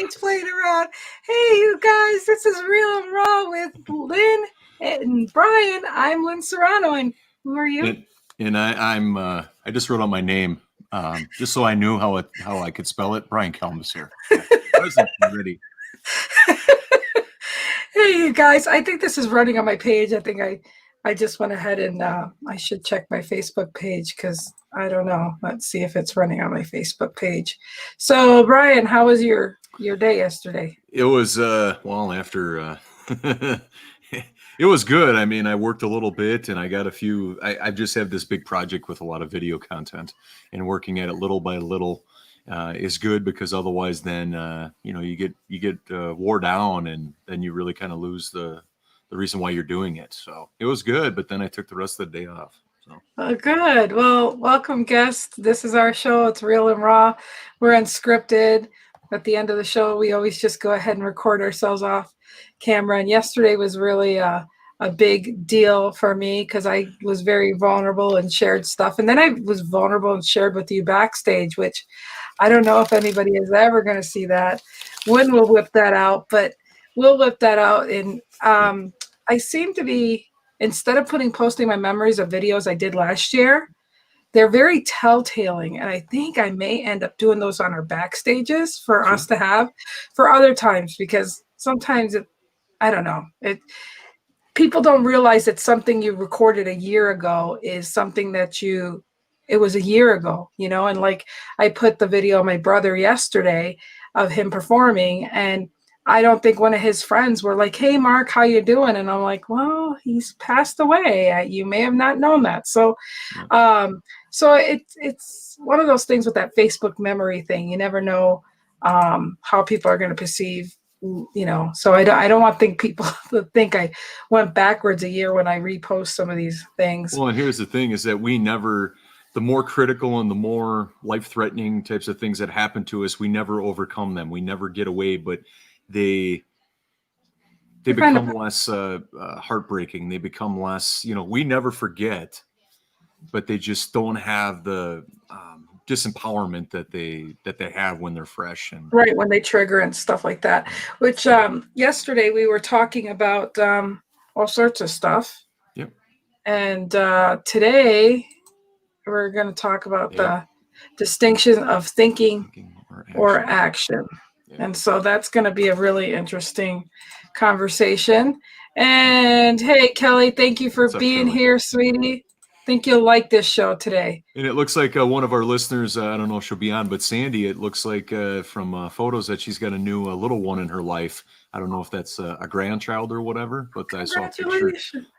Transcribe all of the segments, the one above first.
page playing around. Hey, you guys, this is Real and Raw with Lynn and Brian. I'm Lynn Serrano, and who are you? I just wrote out my name just so I knew how I could spell it. Brian Kelm is here. I wasn't ready. Hey, you guys, I think this is running on my page. I think I just went ahead and I should check my Facebook page because I don't know. Let's see if it's running on my Facebook page. So, Brian, how was your day yesterday? It was after it was good. I mean, I worked a little bit and I got a few. I just have this big project with a lot of video content, and working at it little by little is good because otherwise, then you get wore down, and then you really kind of lose the reason why you're doing it. So it was good, but then I took the rest of the day off. So. Oh, good. Well, welcome, guests. This is our show. It's Real and Raw. We're unscripted. At the end of the show, we always just go ahead and record ourselves off camera. And yesterday was really a big deal for me because I was very vulnerable and shared stuff. And then I was vulnerable and shared with you backstage, which I don't know if anybody is ever going to see that. When we'll whip that out, but we'll whip that out. And I seem to be, instead of posting my memories of videos I did last year, they're very telltaling. And I think I may end up doing those on our backstages for us to have for other times, because sometimes I don't know. People don't realize that something you recorded a year ago is something that it was a year ago, and like I put the video of my brother yesterday of him performing, and I don't think one of his friends were like, "Hey, Mark, how you doing?" And I'm like, "Well, he's passed away. You may have not known that." So, so it's one of those things with that Facebook memory thing. You never know how people are going to perceive, So I don't want people to think I went backwards a year when I repost some of these things. Well, and here's the thing: is that we never. The more critical and the more life-threatening types of things that happen to us, we never overcome them. We never get away, but they become less heartbreaking. They become less, we never forget, but they just don't have the disempowerment that they have when they're fresh and right when they trigger and stuff like that. Which yesterday we were talking about all sorts of stuff. Yep. And today we're going to talk about the distinction of thinking or action. And so that's going to be a really interesting conversation. And hey, Kelly, thank you for being here, sweetie. Think you'll like this show today. And it looks like one of our listeners, I don't know if she'll be on, but Sandy, it looks like from photos that she's got a new little one in her life. I don't know if that's a grandchild or whatever, but I saw a picture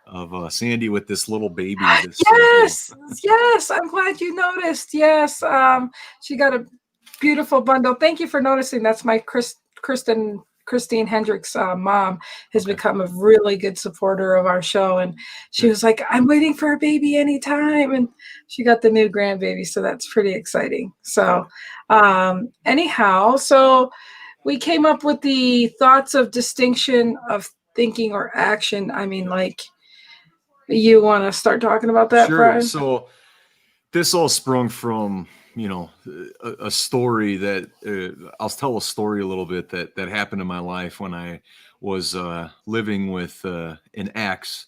of Sandy with this little baby. Yes, I'm glad you noticed. Yes, she got a beautiful bundle. Thank you for noticing. That's my Christine Hendricks' mom has become a really good supporter of our show. And she was like, "I'm waiting for a baby anytime." And she got the new grandbaby. So that's pretty exciting. So anyhow, so we came up with the thoughts of distinction of thinking or action. I mean, like, you want to start talking about that, Sure. Brian? So this all sprung from, a story that I'll tell a story a little bit that happened in my life when I was living with an ex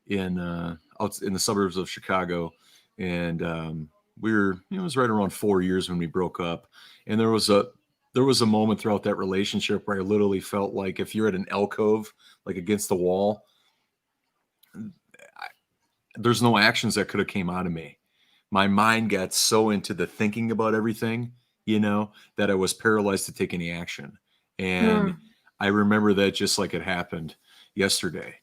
out in the suburbs of Chicago. And we were, it was right around 4 years when we broke up. And there was a moment throughout that relationship where I literally felt like if you're at an alcove, like against the wall, there's no actions that could have came out of me. My mind got so into the thinking about everything, that I was paralyzed to take any action. And I remember that just like it happened yesterday.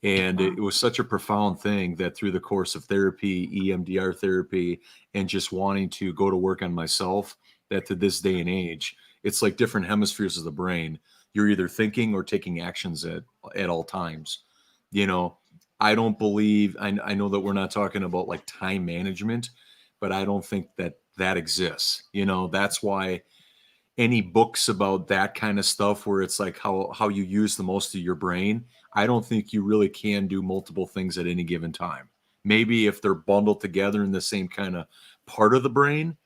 And it was such a profound thing that through the course of therapy, EMDR therapy, and just wanting to go to work on myself, that to this day and age, it's like different hemispheres of the brain. You're either thinking or taking actions at all times. I don't believe, I know that we're not talking about like time management, but I don't think that exists. That's why any books about that kind of stuff where it's like how you use the most of your brain, I don't think you really can do multiple things at any given time. Maybe if they're bundled together in the same kind of part of the brain,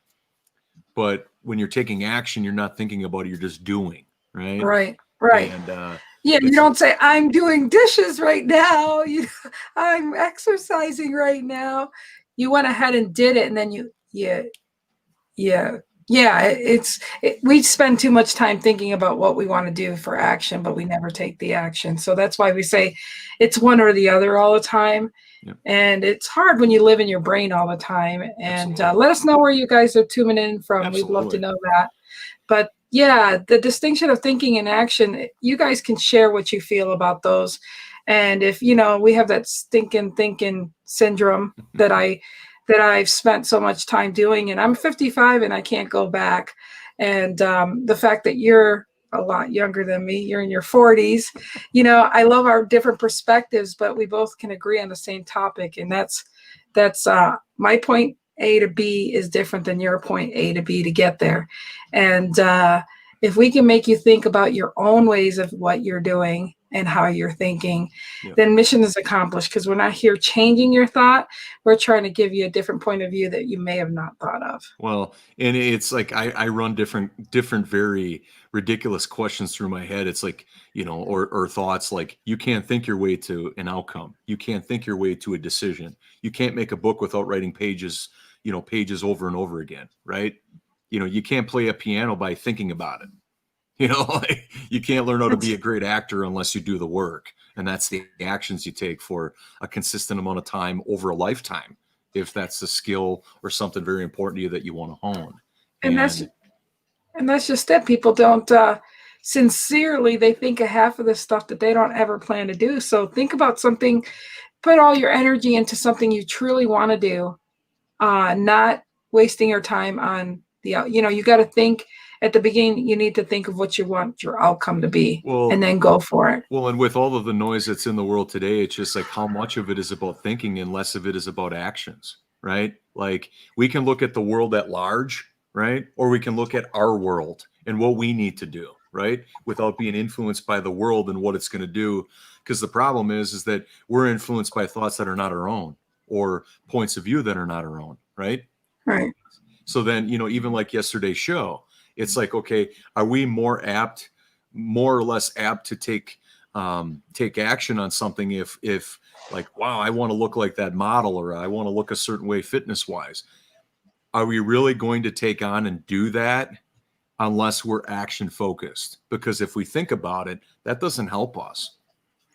but when you're taking action, you're not thinking about it, you're just doing. right? Right. Right. And Yeah, you it's don't say I'm doing dishes right now. I'm exercising right now. You went ahead and did it, and then yeah, yeah. We spend too much time thinking about what we want to do for action, but we never take the action. So that's why we say it's one or the other all the time. yeah, And it's hard when you live in your brain all the time. And absolutely, let us know where you guys are tuning in from. We'd love to absolutely. know that. But yeah, the distinction of thinking and action, you guys can share what you feel about those. And if we have that stinking thinking syndrome that I've spent so much time doing, and I'm 55 and I can't go back. And the fact that you're a lot younger than me, you're in your 40s, I love our different perspectives, but we both can agree on the same topic. And that's my point A to B is different than your point A to B to get there. And if we can make you think about your own ways of what you're doing and how you're thinking, Yeah. then mission is accomplished, because we're not here changing your thought. We're trying to give you a different point of view that you may have not thought of. Well, and it's like I run different very ridiculous questions through my head. It's like, or thoughts like, you can't think your way to an outcome. You can't think your way to a decision. You can't make a book without writing pages, pages over and over again, right? You can't play a piano by thinking about it. Like, you can't learn how to be a great actor unless you do the work. And that's the actions you take for a consistent amount of time over a lifetime, if that's a skill or something very important to you that you want to hone. And that's And and that's just it. People don't sincerely, they think of half of the stuff that they don't ever plan to do. So think about something, put all your energy into something you truly want to do, not wasting your time on you got to think at the beginning. You need to think of what you want your outcome to be, and well, then go for it. well, and with all of the noise that's in the world today, it's just like, how much of it is about thinking and less of it is about actions, right? Like, we can look at the world at large, right? Or we can look at our world and what we need to do, right? Without being influenced by the world and what it's going to do. Because the problem is that we're influenced by thoughts that are not our own, or points of view that are not our own, right? Right. So then, even like yesterday's show, it's like, okay, are we more or less apt to take action on something if like, wow, I want to look like that model, or I want to look a certain way fitness wise? Are we really going to take on and do that unless we're action focused? Because if we think about it, that doesn't help us,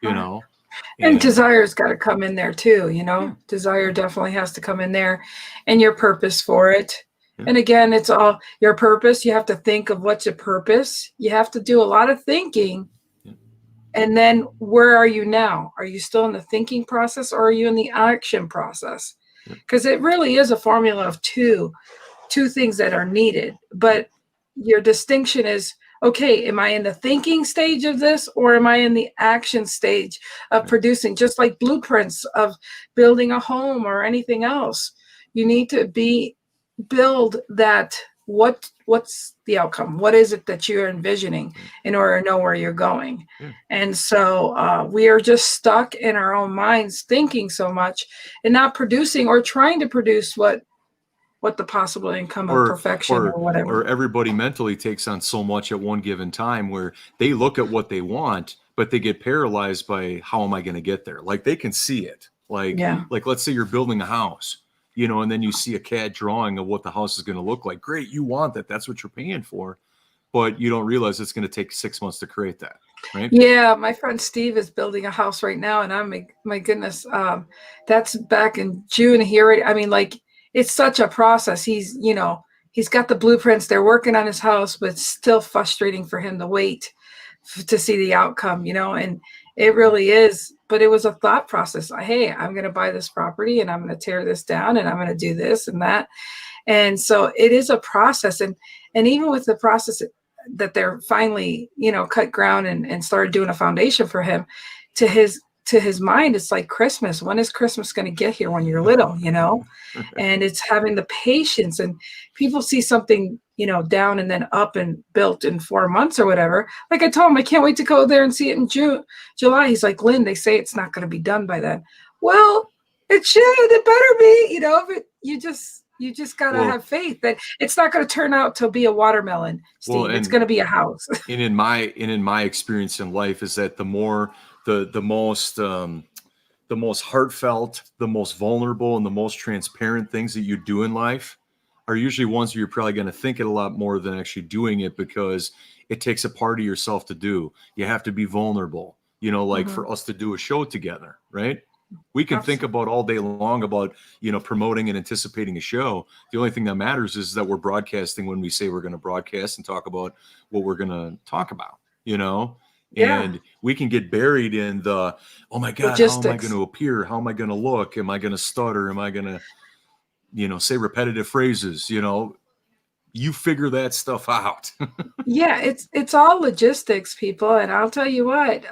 Right. And and desire's got to come in there too. yeah, Desire definitely has to come in there, and your purpose for it. yeah, And again, it's all your purpose. You have to think of what's your purpose. You have to do a lot of thinking. yeah, And then where are you now? Are you still in the thinking process, or are you in the action process? yeah, Because it really is a formula of two things that are needed. But your distinction is, okay, am I in the thinking stage of this, or am I in the action stage of yeah, producing? Just like blueprints of building a home or anything else, you need to build that. What's the outcome? What is it that you're envisioning yeah, in order to know where you're going? yeah. And so we are just stuck in our own minds thinking so much and not producing or trying to produce what the possible income of or perfection or or whatever. or everybody mentally takes on so much at one given time, where they look at what they want, but they get paralyzed by, how am I going to get there? Like, they can see it, Yeah. like let's say you're building a house, and then you see a CAD drawing of what the house is going to look like. Great, you want that, that's what you're paying for, but you don't realize it's going to take 6 months to create that, right? Yeah, my friend Steve is building a house right now, and I'm like, my goodness, that's back in June. I mean, like, it's such a process. He's got the blueprints. They're working on his house, but it's still frustrating for him to wait to see the outcome. And it really is. But it was a thought process. Hey, I'm going to buy this property, and I'm going to tear this down, and I'm going to do this and that. And so it is a process. And even with the process that they're finally, cut ground and started doing a foundation for him, to his mind, it's like Christmas. When is Christmas going to get here when you're little, And it's having the patience. And people see something, down and then up and built in 4 months or whatever. Like I told him, I can't wait to go there and see it in July. He's like, Lynn, they say it's not going to be done by then. Well, it should. It better be, but you just You just got to Well, have faith that it's not going to turn out to be a watermelon, well, Steve. It's going to be a house. and in my experience in life is that the more the most heartfelt, the most vulnerable, and the most transparent things that you do in life are usually ones where you're probably going to think it a lot more than actually doing it, because it takes a part of yourself to do. You have to be vulnerable, like Mhm. for us to do a show together, right? We can think Absolutely. about all day long about, promoting and anticipating a show. The only thing that matters is that we're broadcasting when we say we're going to broadcast and talk about what we're going to talk about, Yeah. and we can get buried in the, oh my God, how am I going Logistics. to appear? How am I going to look? Am I going to stutter? Am I going to, say repetitive phrases? You figure that stuff out. Yeah, it's all logistics, people. And I'll tell you what,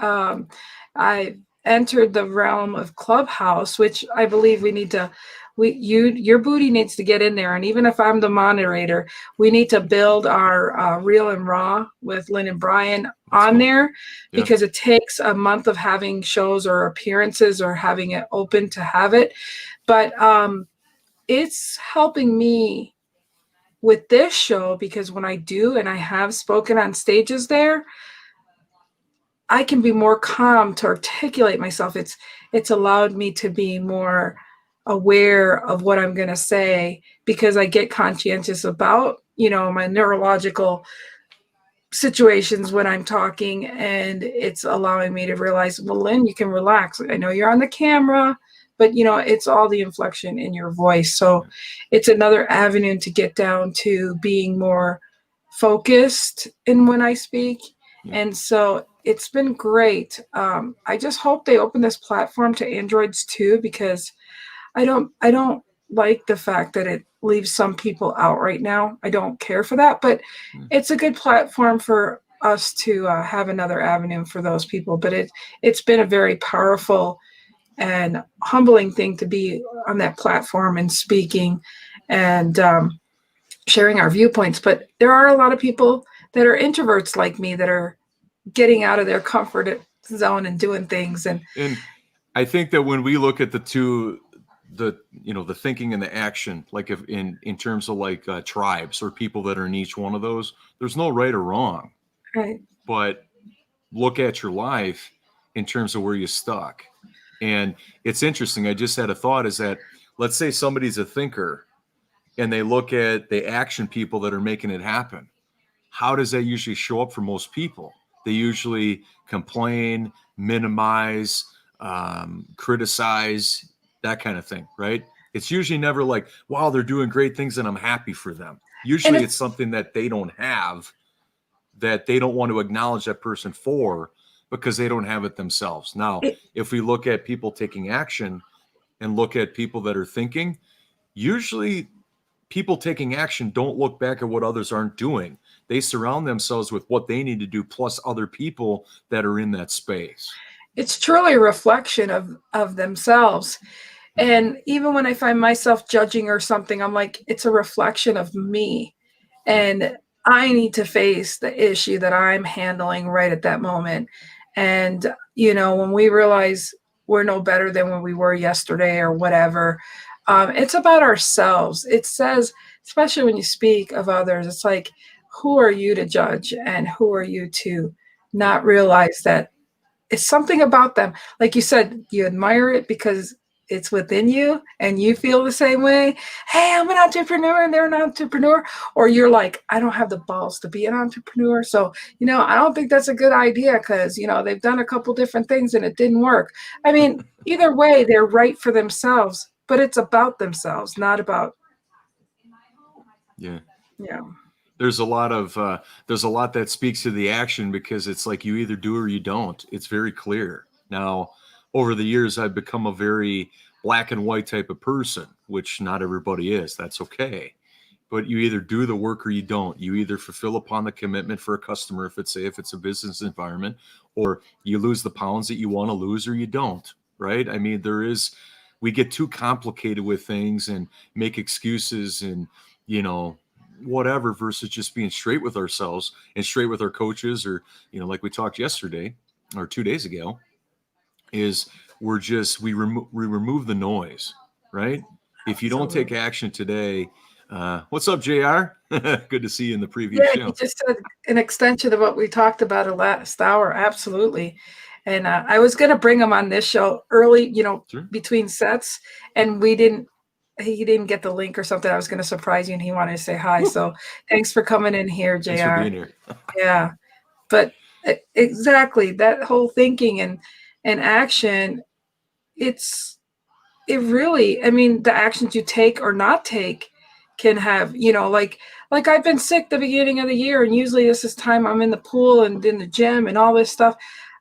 I entered the realm of Clubhouse, which I believe we need to your booty needs to get in there. And even if I'm the moderator, we need to build our Real and Raw with Lynn and Brian Let's on go. there, Yeah. because it takes a month of having shows or appearances or having it open to have it. But it's helping me with this show, because when I do, and I have spoken on stages there, I can be more calm to articulate myself. It's allowed me to be more aware of what I'm going to say, because I get conscientious about, my neurological situations when I'm talking, and it's allowing me to realize, well, Lynn, you can relax. I know you're on the camera, but it's all the inflection in your voice. So it's another avenue to get down to being more focused in when I speak. Yeah. And so it's been great. I just hope they open this platform to Androids too, because I don't like the fact that it leaves some people out right now. I don't care for that, but it's a good platform for us to have another avenue for those people. But it's been a very powerful and humbling thing to be on that platform and speaking and sharing our viewpoints. But there are a lot of people that are introverts like me that are getting out of their comfort zone and doing things. And I think that when we look at the two, the thinking and the action, like if in terms of like tribes or people that are in each one of those, there's no right or wrong. right. But look at your life in terms of where you're stuck. And it's interesting. I just had a thought, is that, let's say somebody's a thinker and they look at the action people that are making it happen. How does that usually show up for most people? They usually complain, minimize, criticize, that kind of thing, right? It's usually never like, wow, they're doing great things and I'm happy for them. Usually it's something that they don't have, that they don't want to acknowledge that person for, because they don't have it themselves. Now, if we look at people taking action and look at people that are thinking, usually people taking action don't look back at what others aren't doing. They surround themselves with what they need to do, plus other people that are in that space. It's truly a reflection of themselves. And even when I find myself judging or something, I'm like, it's a reflection of me. And I need to face the issue that I'm handling right at that moment. And, when we realize we're no better than when we were yesterday or whatever, it's about ourselves. It says, especially when you speak of others, it's like, who are you to judge, and who are you to not realize that it's something about them? Like you said, you admire it because it's within you and you feel the same way. Hey, I'm an entrepreneur and they're an entrepreneur. Or you're like, I don't have the balls to be an entrepreneur. So, I don't think that's a good idea, because, they've done a couple different things and it didn't work. I mean, either way, they're right for themselves, but it's about themselves, not about. Yeah. Yeah. There's a lot that speaks to the action, because it's like you either do or you don't. It's very clear. Now, over the years, I've become a very black and white type of person, which not everybody is. That's okay. But you either do the work or you don't. You either fulfill upon the commitment for a customer, if it's a business environment, or you lose the pounds that you want to lose, or you don't, right? I mean, we get too complicated with things and make excuses and, whatever, versus just being straight with ourselves and straight with our coaches, or, like we talked yesterday or 2 days ago, is we remove the noise, right? if you don't take Absolutely. action today, what's up, JR? Good to see you in the previous Yeah, you show. just said an extension of what we talked about the last hour. Absolutely. And I was going to bring him on this show early, Sure. between sets, and he didn't get the link or something. I was going to surprise you, and he wanted to say hi. Woo. So thanks for coming in here, Thanks for JR. being here. Yeah. But exactly that whole thinking and action, it's it really, I mean, the actions you take or not take can have, like I've been sick the beginning of the year, and usually this is time I'm in the pool and in the gym and all this stuff.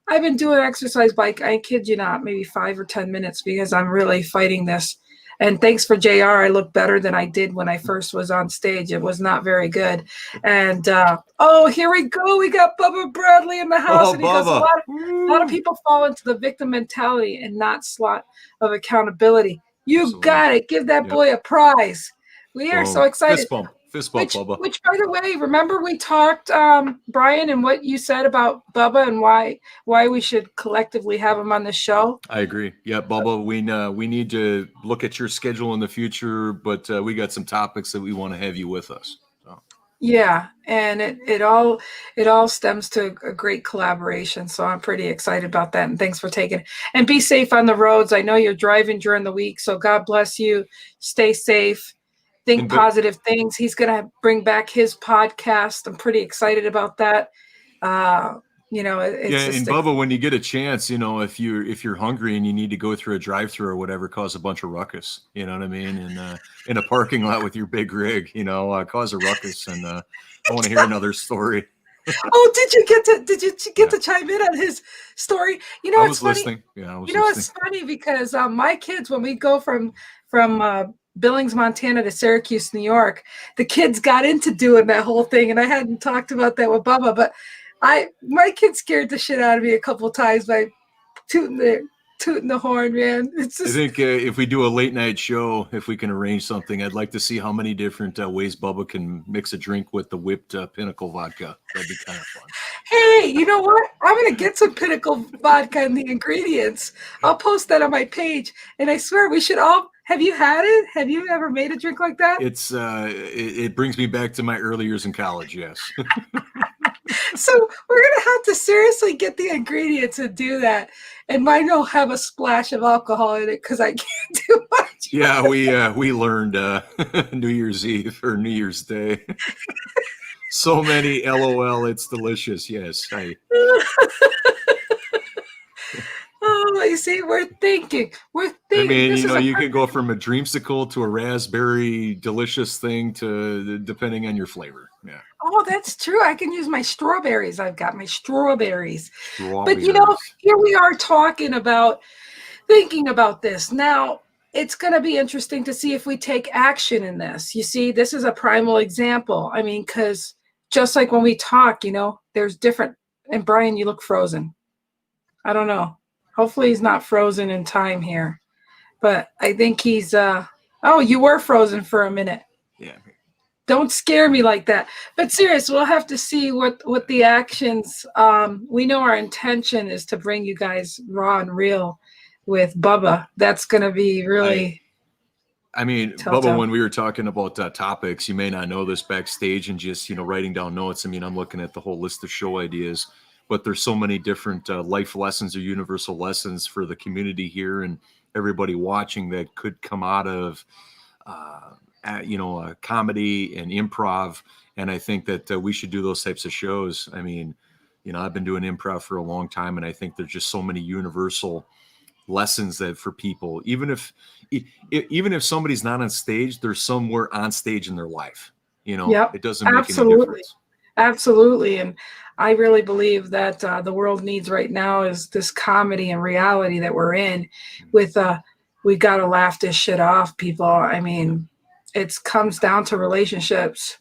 I've been doing exercise bike, I kid you not, maybe 5 or 10 minutes, because I'm really fighting this. And thanks for JR, I look better than I did when I first was on stage. It was not very good. And oh, here we go. We got Bubba Bradley in the house, Oh, and he goes, Bubba. a lot of people fall into the victim mentality and not slot of accountability. You Absolutely. got it. Give that Yep. boy a prize. We are so Boom. excited. Fist bump, Bubba. Which, by the way, remember we talked, Brian, and what you said about Bubba and why we should collectively have him on the show. I agree. Yeah, Bubba, we need to look at your schedule in the future, but we got some topics that we want to have you with us. So. Yeah, and it all stems to a great collaboration. So I'm pretty excited about that. And thanks for taking it. And be safe on the roads. I know you're driving during the week, so God bless you. Stay safe. Think positive things. He's going to bring back his podcast. I'm pretty excited about that. It's just Bubba, when you get a chance, if you're hungry and you need to go through a drive-through or whatever, cause a bunch of ruckus. You know what I mean? And in a parking lot with your big rig, cause a ruckus. And I want to hear another story. Oh, did you get to chime in on his story? I It's was funny. listening. Yeah, I was listening. listening. It's funny because my kids, when we go from Billings, Montana to Syracuse, New York, the kids got into doing that whole thing, and I hadn't talked about that with Bubba, but my kids scared the shit out of me a couple of times by tooting the horn, man. It's just, I think if we do a late night show, if we can arrange something, I'd like to see how many different ways Bubba can mix a drink with the whipped Pinnacle vodka. That'd be kind of fun. Hey, you know what? I'm going to get some Pinnacle vodka and the ingredients. I'll post that on my page. And I swear we should all, have you had it? Have you ever made a drink like that? It brings me back to my early years in college. Yes. So we're going to have to seriously get the ingredients and do that. And mine will have a splash of alcohol in it because I can't do much. Yeah, we learned New Year's Eve or New Year's Day. So many LOL, it's delicious. Yes. Oh, you see, we're thinking. I mean, you can go from a dreamsicle to a raspberry delicious thing to depending on your flavor. Yeah. Oh, that's true. I can use my strawberries. I've got my strawberries. But, here we are thinking about this. Now, it's going to be interesting to see if we take action in this. You see, this is a primal example. I mean, because just like when we talk, there's different. And Brian, you look frozen. I don't know. Hopefully he's not frozen in time here. But I think he's, oh, you were frozen for a minute. Yeah. Don't scare me like that. But serious, we'll have to see what the actions. We know our intention is to bring you guys raw and real with Bubba. That's going to be really. Bubba, when we were talking about topics, you may not know this backstage and just writing down notes. I mean, I'm looking at the whole list of show ideas, but there's so many different life lessons or universal lessons for the community here and everybody watching that could come out of. Comedy and improv. And I think that we should do those types of shows. I mean, I've been doing improv for a long time, and I think there's just so many universal lessons that for people, even if somebody's not on stage, there's somewhere on stage in their life, Yep, it doesn't make any difference. Absolutely. And I really believe that the world needs right now is this comedy and reality that we're in with, we got to laugh this shit off, people. I mean, it comes down to relationships,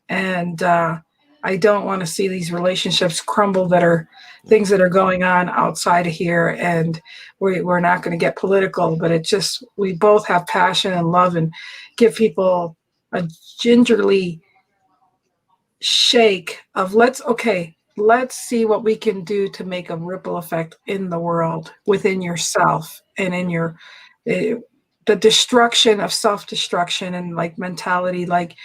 and I don't want to see these relationships crumble that are things that are going on outside of here. And we're not going to get political, but we both have passion and love and give people a gingerly shake of let's see what we can do to make a ripple effect in the world within yourself and in your the destruction of self-destruction and like mentality, like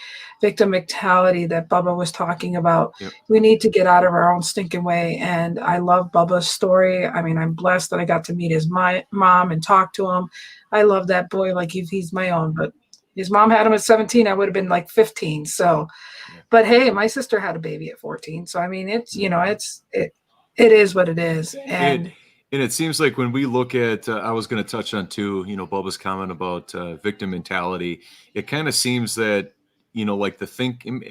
victim mentality that Bubba was talking about. Yep. We need to get out of our own stinking way. And I love Bubba's story. I mean, I'm blessed that I got to meet his mom and talk to him. I love that boy like if he's my own, but his mom had him at 17. I would have been like 15. So, but hey, my sister had a baby at 14. So, I mean, it's, you know, it is what it is. And it seems like when we look at, I was going to touch on too, you know, Bubba's comment about victim mentality. It kind of seems that, you know, like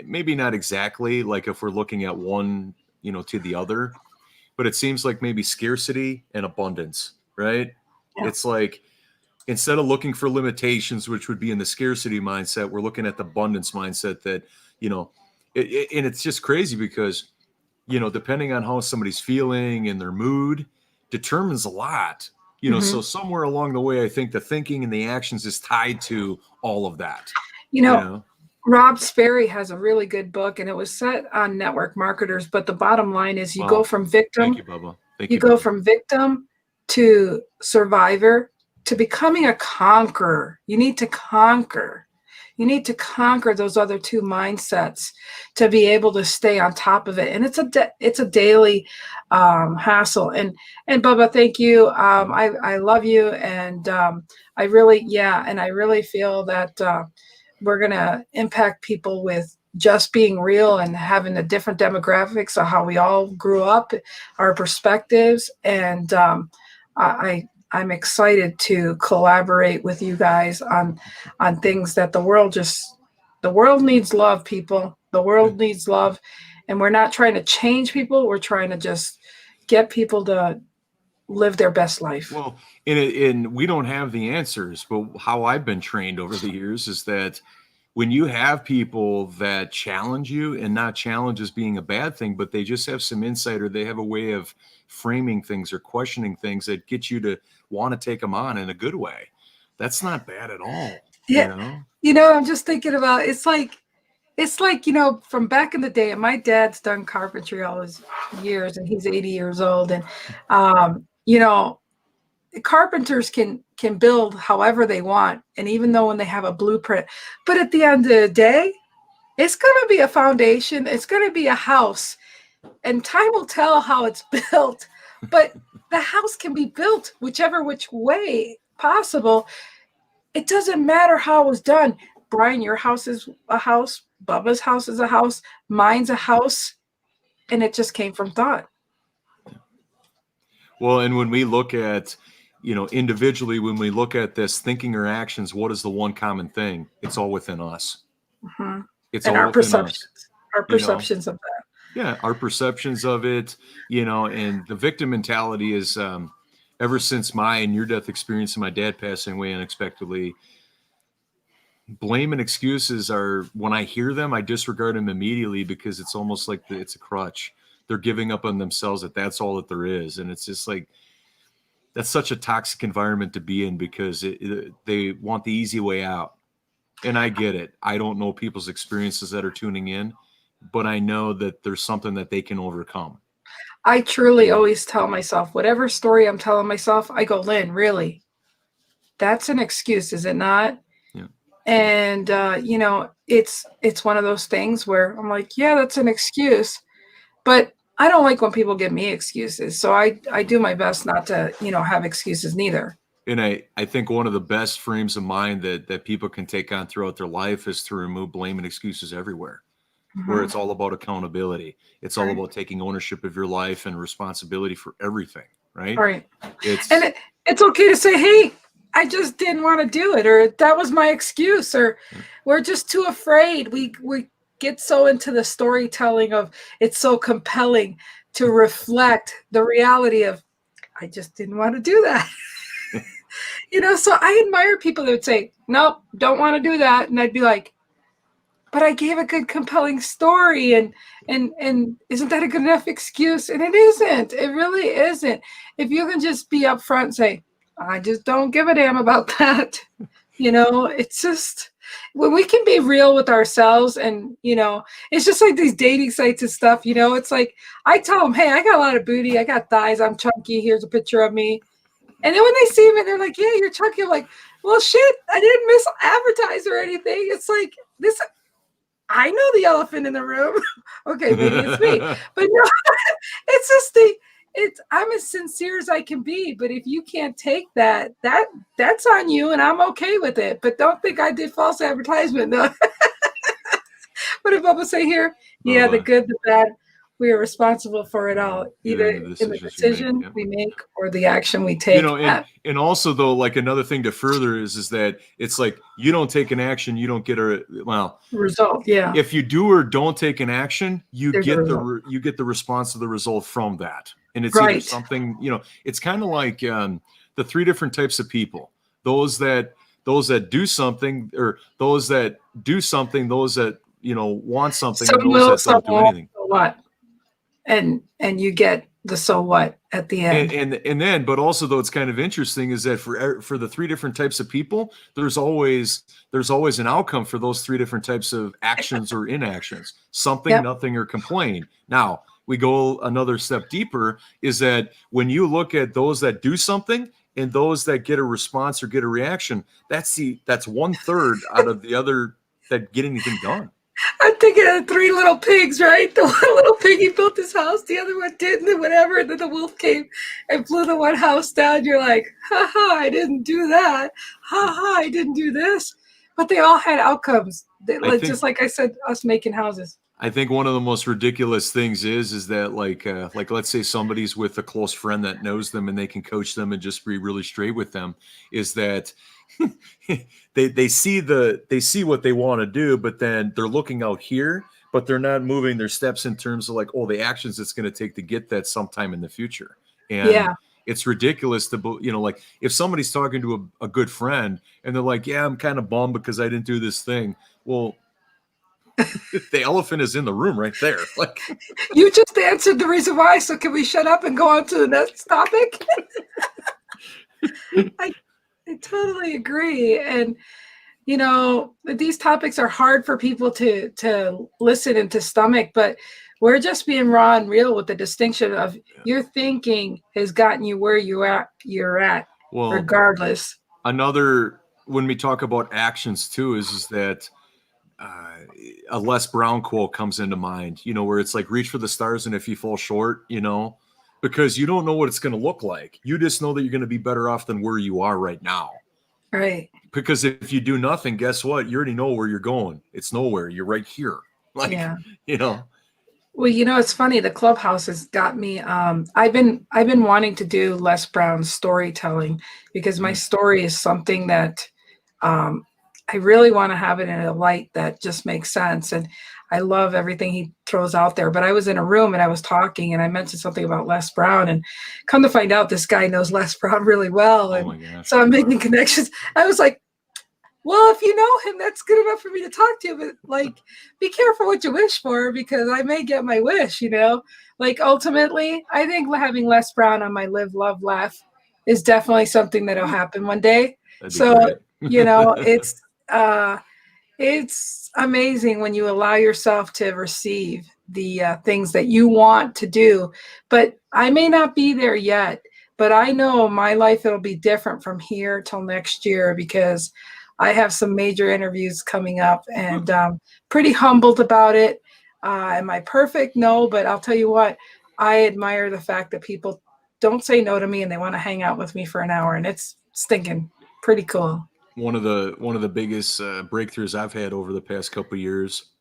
maybe not exactly like if we're looking at one, you know, to the other, but it seems like maybe scarcity and abundance, right? Yeah. It's like, instead of looking for limitations, which would be in the scarcity mindset, we're looking at the abundance mindset that, you know, and it's just crazy because, you know, depending on how somebody's feeling and their mood determines a lot, you know, so somewhere along the way, I think the thinking and the actions is tied to all of that. You know? Rob Sperry has a really good book, and it was set on network marketers. But the bottom line is you go from victim. Thank you, Bubba. You go from victim to survivor to becoming a conqueror. You need to conquer. You need to conquer those other two mindsets to be able to stay on top of it. And it's a daily hassle. And Bubba, thank you. I love you. And I really feel that we're going to impact people with just being real and having the different demographics of how we all grew up, our perspectives. And I'm excited to collaborate with you guys on things that the world needs love, people. The world needs love. And we're not trying to change people. We're trying to just get people to live their best life. Well, and we don't have the answers, but how I've been trained over the years is that when you have people that challenge you, and not challenge as being a bad thing, but they just have some insight or they have a way of framing things or questioning things that get you to want to take them on in a good way. That's not bad at all. Yeah. You know, I'm just thinking about, it's like, you know, from back in the day, and my dad's done carpentry all his years and he's 80 years old. And, you know, carpenters can build however they want. And even though when they have a blueprint, but at the end of the day, it's going to be a foundation. It's going to be a house, and time will tell how it's built, but the house can be built which way possible. It doesn't matter how it was done. Brian, your house is a house. Bubba's house is a house. Mine's a house. And it just came from thought. Well, and when we look at, you know, individually, when we look at this thinking or actions, what is the one common thing? It's all within us. Mm-hmm. It's and all our within perceptions. us. Our perceptions of that. Yeah, our perceptions of it, you know, and the victim mentality is ever since my and your death experience and my dad passing away unexpectedly, blame and excuses are, when I hear them, I disregard them immediately because it's almost like it's a crutch. They're giving up on themselves that that's all that there is. And it's just like, that's such a toxic environment to be in because they want the easy way out. And I get it. I don't know people's experiences that are tuning in, but I know that there's something that they can overcome. I truly always tell myself, whatever story I'm telling myself, I go, Lynn, really? That's an excuse, is it not? Yeah. And, you know, it's one of those things where I'm like, yeah, that's an excuse. But I don't like when people give me excuses. So I do my best not to, you know, have excuses neither. And I think one of the best frames of mind that people can take on throughout their life is to remove blame and excuses everywhere, where it's all about accountability. It's all about taking ownership of your life and responsibility for everything, right? Right. It's okay to say, hey, I just didn't want to do it, or that was my excuse, or we're just too afraid. We get so into the storytelling of it's so compelling to reflect the reality of, I just didn't want to do that. You know, so I admire people that would say, nope, don't want to do that. And I'd be like, but I gave a good, compelling story. And isn't that a good enough excuse? And it isn't. It really isn't. If you can just be upfront and say, I just don't give a damn about that. You know, it's just, when we can be real with ourselves, and, you know, it's just like these dating sites and stuff, you know, it's like, I tell them, hey, I got a lot of booty. I got thighs. I'm chunky. Here's a picture of me. And then when they see me, they're like, yeah, you're chunky. I'm like, well, shit, I didn't miss advertise or anything. It's like this. I know the elephant in the room. Okay, maybe it's me, but no, it's just I'm as sincere as I can be. But if you can't take that's on you, and I'm okay with it. But don't think I did false advertisement. No. What did Bubba say here? Yeah, the Bye-bye. good, the bad. We are responsible for it all, Either either in the in the decisions we make. decision Yep. we make or the action we You take. know, and also though, like another thing to further is that it's like you don't take an action, you don't get a Result. Yeah, if you do or don't take an action, you there's a get result. you get the response of the result from that, and it's either Right. something it's kind of like the three different types of people: those that do something, or those that do something, those that want something, Some and those will, that some don't do won't. anything. So what? And you get the so what at the end. And then, but also though, it's kind of interesting is that for the three different types of people, there's always an outcome for those three different types of actions or inactions: something, Yep. nothing, or complain. Now we go another step deeper, is that when you look at those that do something and those that get a response or get a reaction, that's 1/3 out of the other that get anything done. I'm thinking of the three little pigs, right? The one little piggy built his house, the other one didn't, and whatever. And then the wolf came and blew the one house down. You're like, ha ha, I didn't do that. Ha ha, I didn't do this. But they all had outcomes. Just like I said, us making houses. I think one of the most ridiculous things is that like let's say somebody's with a close friend that knows them and they can coach them and just be really straight with them, is that they see what they want to do, but then they're looking out here, but they're not moving their steps in terms of like, the actions it's going to take to get that sometime in the future. And it's ridiculous to, like if somebody's talking to a good friend and they're like, yeah, I'm kind of bummed because I didn't do this thing. Well, the elephant is in the room right there. Like, you just answered the reason why. So can we shut up and go on to the next topic? I totally agree. And these topics are hard for people to listen and to stomach, but we're just being raw and real with the distinction of your thinking has gotten you where you're at, regardless. When we talk about actions too, is that a Les Brown quote comes into mind, where it's like, reach for the stars, and if you fall short, because you don't know what it's going to look like. You just know that you're going to be better off than where you are right now. Right. Because if you do nothing, guess what? You already know where you're going. It's nowhere. You're right here. Like, Well, it's funny. The Clubhouse has got me. I've been wanting to do Les Brown's storytelling because my story is something that I really want to have it in a light that just makes sense. And I love everything he throws out there. But I was in a room and I was talking and I mentioned something about Les Brown, and come to find out this guy knows Les Brown really well. And so I'm making connections. I was like, well, if you know him, that's good enough for me to talk to you. But like, be careful what you wish for, because I may get my wish, Like ultimately, I think having Les Brown on my Live, Love, Laugh is definitely something that'll happen one day. So, it's amazing when you allow yourself to receive the things that you want to do. But I may not be there yet, but I know my life, it'll be different from here till next year, because I have some major interviews coming up, and pretty humbled about it. Am I perfect? No, but I'll tell you what, I admire the fact that people don't say no to me and they want to hang out with me for an hour, and it's stinking pretty cool. One of the biggest breakthroughs I've had over the past couple of years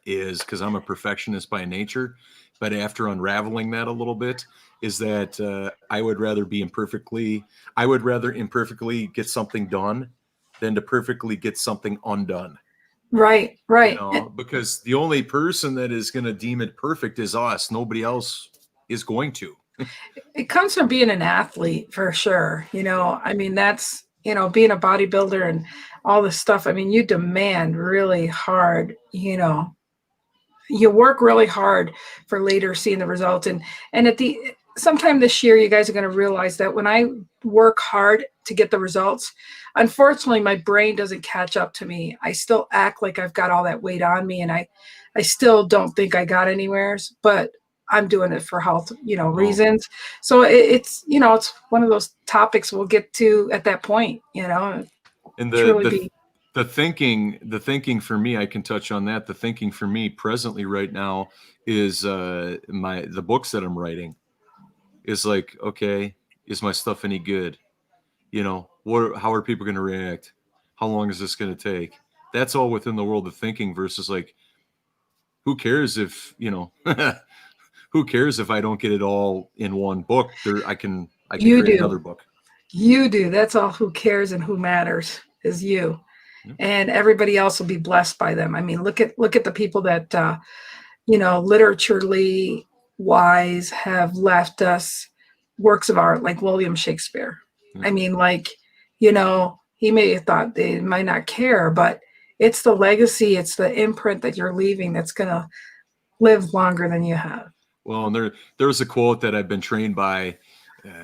is, because I'm a perfectionist by nature, but after unraveling that a little bit, is that I would rather imperfectly get something done than to perfectly get something undone. Right. Because the only person that is going to deem it perfect is us. Nobody else is going to. It comes from being an athlete, for sure. I mean, that's, being a bodybuilder and all this stuff. I mean, you demand really hard, you work really hard for later seeing the results. And at sometime this year, you guys are going to realize that when I work hard to get the results, unfortunately, my brain doesn't catch up to me. I still act like I've got all that weight on me, and I still don't think I got anywhere. But I'm doing it for health, Oh. reasons. So it's it's one of those topics we'll get to at that point, And truly the thinking for me, I can touch on that. The thinking for me presently right now is the books that I'm writing is like, okay, is my stuff any good? How are people going to react? How long is this going to take? That's all within the world of thinking versus like, who cares if, who cares if I don't get it all in one book? I can you create do. another book. You do. That's all who cares and who matters is you. Yep. And everybody else will be blessed by them. I mean, look at the people that, literaturely wise have left us works of art like William Shakespeare. I mean, like, he may have thought they might not care, but it's the legacy, it's the imprint that you're leaving that's going to live longer than you have. Well, and there was a quote that I've been trained by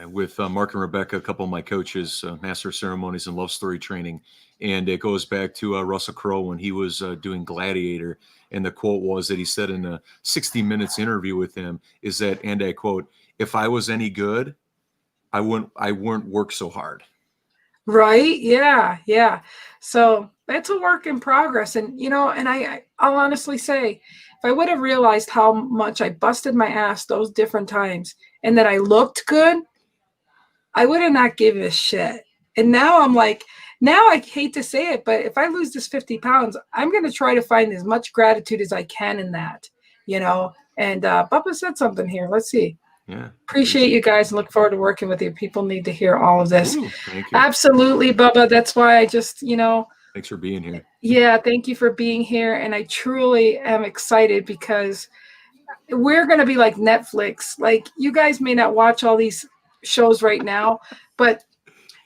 with Mark and Rebecca, a couple of my coaches, Master of Ceremonies and Love Story training. And it goes back to Russell Crowe when he was doing Gladiator. And the quote was that he said in a 60 Minutes interview with him is that, and I quote, "If I was any good, I wouldn't work so hard." Right. Yeah. Yeah. So it's a work in progress. And, and I'll honestly say, if I would have realized how much I busted my ass those different times and that I looked good, I would have not given a shit. And now I'm like, now I hate to say it, but if I lose this 50 pounds, I'm going to try to find as much gratitude as I can in that, And Bubba said something here. Let's see. Yeah. Appreciate you guys and look forward to working with you. People need to hear all of this. Ooh, thank you. Absolutely, Bubba. That's why I just, Thanks for being here. Yeah, thank you for being here. And I truly am excited because we're going to be like Netflix. Like, you guys may not watch all these shows right now, but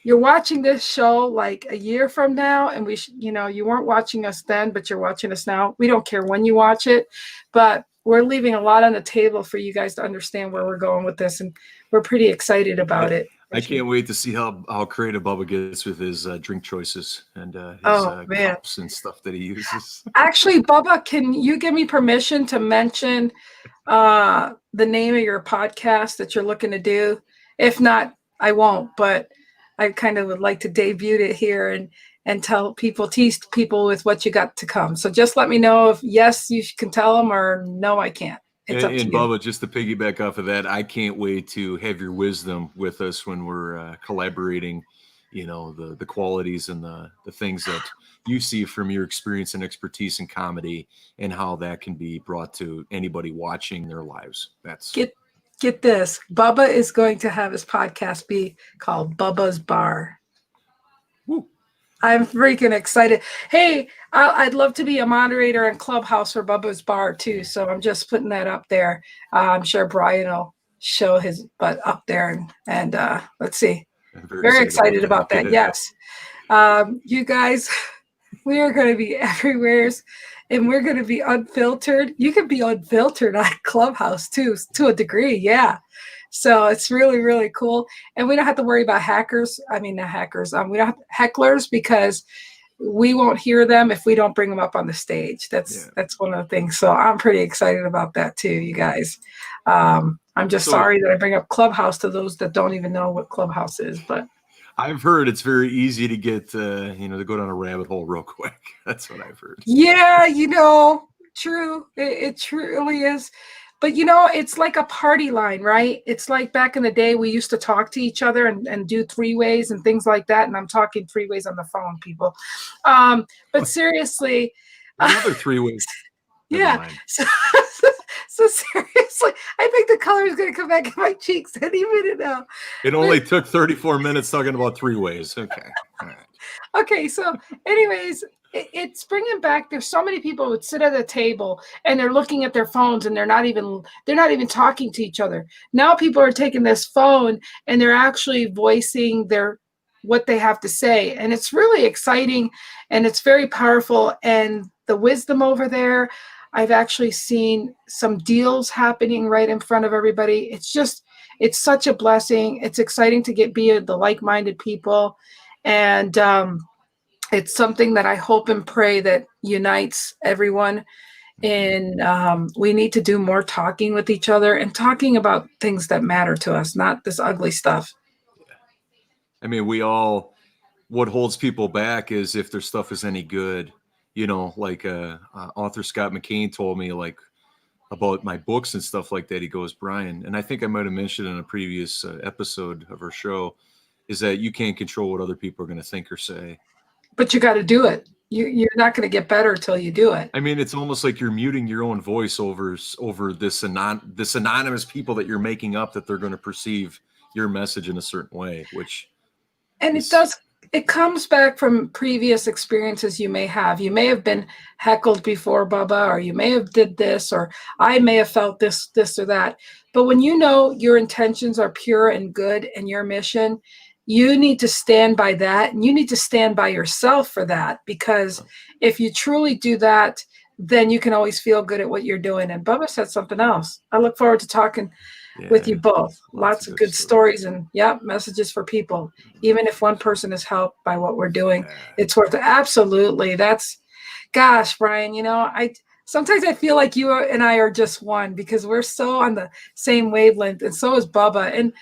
you're watching this show like a year from now, and you weren't watching us then, but you're watching us now. We don't care when you watch it, but we're leaving a lot on the table for you guys to understand where we're going with this, and we're pretty excited about it. I can't wait to see how creative Bubba gets with his drink choices and his cups and stuff that he uses. Actually, Bubba, can you give me permission to mention the name of your podcast that you're looking to do? If not, I won't, but I kind of would like to debut it here and tease people with what you got to come. So just let me know if yes, you can tell them, or no, I can't. It's up to you. Bubba, just to piggyback off of that, I can't wait to have your wisdom with us when we're collaborating, the qualities and the things that you see from your experience and expertise in comedy and how that can be brought to anybody watching their lives. Get this. Bubba is going to have his podcast be called Bubba's Bar. Woo. I'm freaking excited. Hey, I'd love to be a moderator in Clubhouse for Bubba's Bar too. So I'm just putting that up there. I'm sure Brian will show his butt up there and let's see. Very excited about that. Yes. You guys, we are going to be everywhere. And we're going to be unfiltered. You can be unfiltered on Clubhouse too, to a degree. Yeah. So it's really, really cool. And we don't have to worry about hackers. I mean, not hackers. We don't have hecklers because we won't hear them if we don't bring them up on the stage. That's one of the things. So I'm pretty excited about that too, you guys. I'm just sorry that I bring up Clubhouse to those that don't even know what Clubhouse is, but I've heard it's very easy to get, to go down a rabbit hole real quick. That's what I've heard. Yeah, true. It truly is. But, it's like a party line, right? It's like back in the day, we used to talk to each other and do three-ways and things like that. And I'm talking three-ways on the phone, people. But seriously. Another three-ways. Yeah. So seriously, I think the color is going to come back in my cheeks any minute now. It only took 34 minutes talking about three-ways. Okay. All right. Okay. So anyways, it's bringing back, there's so many people who would sit at a table and they're looking at their phones and they're not even talking to each other. Now people are taking this phone and they're actually voicing what they have to say. And it's really exciting and it's very powerful. And the wisdom over there, I've actually seen some deals happening right in front of everybody. It's such a blessing. It's exciting to be the like-minded people. And it's something that I hope and pray that unites everyone. And we need to do more talking with each other and talking about things that matter to us, not this ugly stuff. I mean, what holds people back is if their stuff is any good. Like author Scott McCain told me, like, about my books and stuff like that. He goes, Brian, and I think I might have mentioned in a previous episode of our show, is that you can't control what other people are going to think or say. But you got to do it. You're not going to get better until you do it. I mean, it's almost like you're muting your own voice over this anonymous people that you're making up that they're going to perceive your message in a certain way, which and it comes back from previous experiences you may have. You may have been heckled before, Bubba, or you may have did this, or I may have felt this or that. But when you know your intentions are pure and good and your mission, you need to stand by that, and you need to stand by yourself for that, because if you truly do that, then you can always feel good at what you're doing. And Bubba said something else. I look forward to talking with you both. Lots of good stories and messages for people. Even if one person is helped by what we're doing, it's worth it. Absolutely. Gosh, Brian, sometimes I feel like you and I are just one, because we're so on the same wavelength, and so is Bubba. And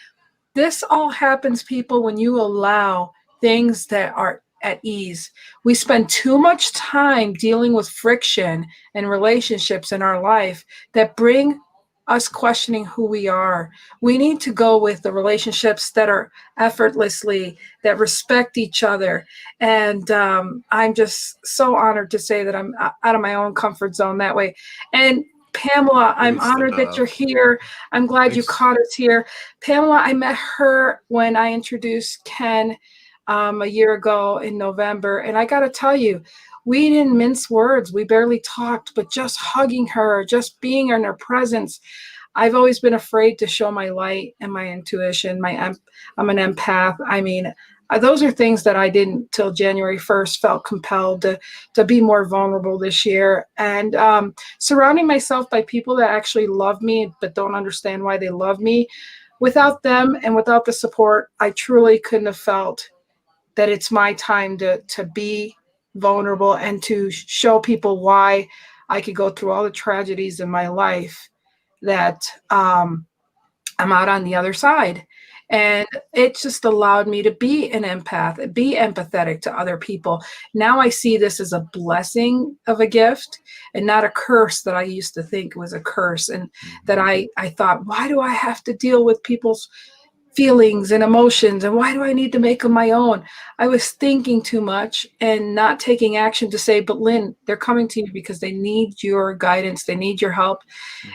this all happens, people, when you allow things that are at ease. We spend too much time dealing with friction and relationships in our life that bring us questioning who we are. We need to go with the relationships that are effortlessly, that respect each other. And I'm just so honored to say that I'm out of my own comfort zone that way. And Pamela, I'm honored that you're here. I'm glad you caught us here. Pamela, I met her when I introduced Ken a year ago in November. And I got to tell you, we didn't mince words. We barely talked, but just hugging her, just being in her presence. I've always been afraid to show my light and my intuition. I'm an empath. I mean, those are things that I didn't till January 1st felt compelled to be more vulnerable this year. And surrounding myself by people that actually love me but don't understand why they love me. Without them and without the support, I truly couldn't have felt that it's my time to be vulnerable and to show people why I could go through all the tragedies in my life, that I'm out on the other side. And it just allowed me to be an empath, be empathetic to other people. Now I see this as a blessing of a gift and not a curse that I used to think was a curse. And that I thought, why do I have to deal with people's feelings and emotions, and why do I need to make them my own? I was thinking too much and not taking action to say, but Lynn, they're coming to you because they need your guidance, they need your help.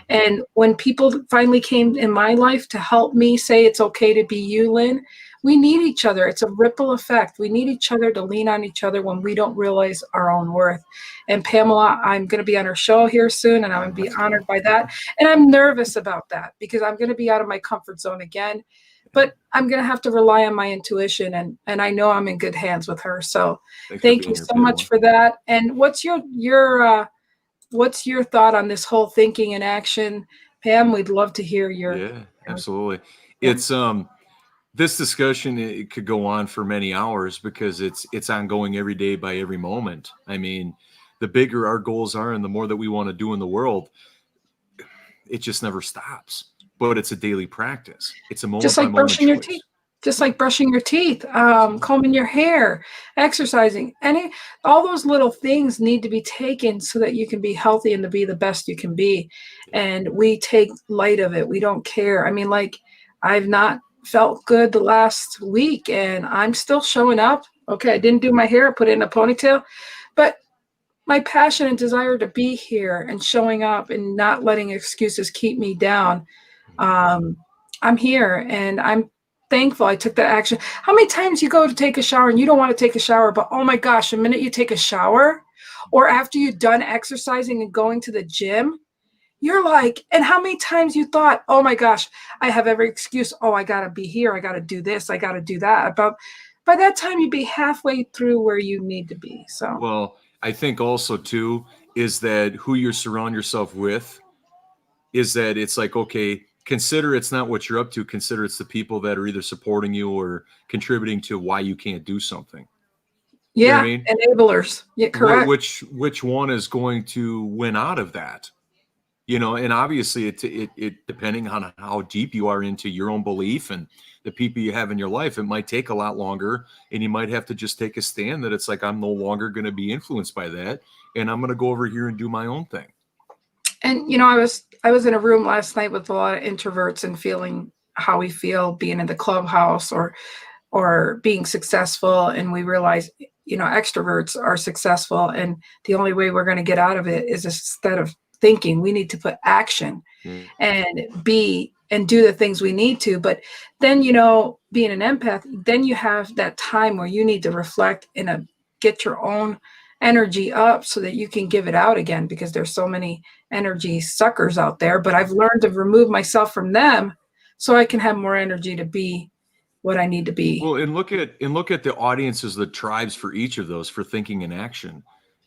And when people finally came in my life to help me say it's okay to be you, Lynn, we need each other. It's a ripple effect. We need each other to lean on each other when we don't realize our own worth. And Pamela, I'm going to be on her show here soon, and I'm going to be honored by that. And I'm nervous about that because I'm going to be out of my comfort zone again. But I'm going to have to rely on my intuition, and I know I'm in good hands with her. So thank you so much for that. And what's your thought on this whole thinking and action? Pam, we'd love to hear your. Yeah, absolutely. It's this discussion, it could go on for many hours because it's ongoing every day by every moment. I mean, the bigger our goals are and the more that we want to do in the world, it just never stops. But it's a daily practice. It's a moment just like brushing your teeth. Just like brushing your teeth, combing your hair, exercising, all those little things need to be taken so that you can be healthy and to be the best you can be. And we take light of it. We don't care. I mean, like, I've not felt good the last week and I'm still showing up. Okay, I didn't do my hair, I put it in a ponytail, but my passion and desire to be here and showing up and not letting excuses keep me down. I'm here and I'm thankful I took that action. How many times you go to take a shower and you don't want to take a shower, but oh my gosh, the minute you take a shower or after you've done exercising and going to the gym, you're like, and how many times you thought, oh my gosh, I have every excuse. Oh, I got to be here. I got to do this. I got to do that. About by that time, you'd be halfway through where you need to be. So, well, I think also too, is that who you surround yourself with, is that it's like, okay, consider it's not what you're up to. Consider it's the people that are either supporting you or contributing to why you can't do something. You know what I Yeah, mean? enablers. Yeah, correct. Which one is going to win out of that? You know, and obviously it depending on how deep you are into your own belief and the people you have in your life, it might take a lot longer, and you might have to just take a stand that it's like, I'm no longer going to be influenced by that, and I'm going to go over here and do my own thing. And I was in a room last night with a lot of introverts and feeling how we feel being in the clubhouse or being successful, and we realize extroverts are successful, and the only way we're going to get out of it is, instead of thinking, we need to put action Yeah. and be and do the things we need to. But then, being an empath, then you have that time where you need to reflect and get your own energy up so that you can give it out again, because there's so many energy suckers out there. But I've learned to remove myself from them so I can have more energy to be what I need to be. Well, and look at the audiences, the tribes for each of those, for thinking and action,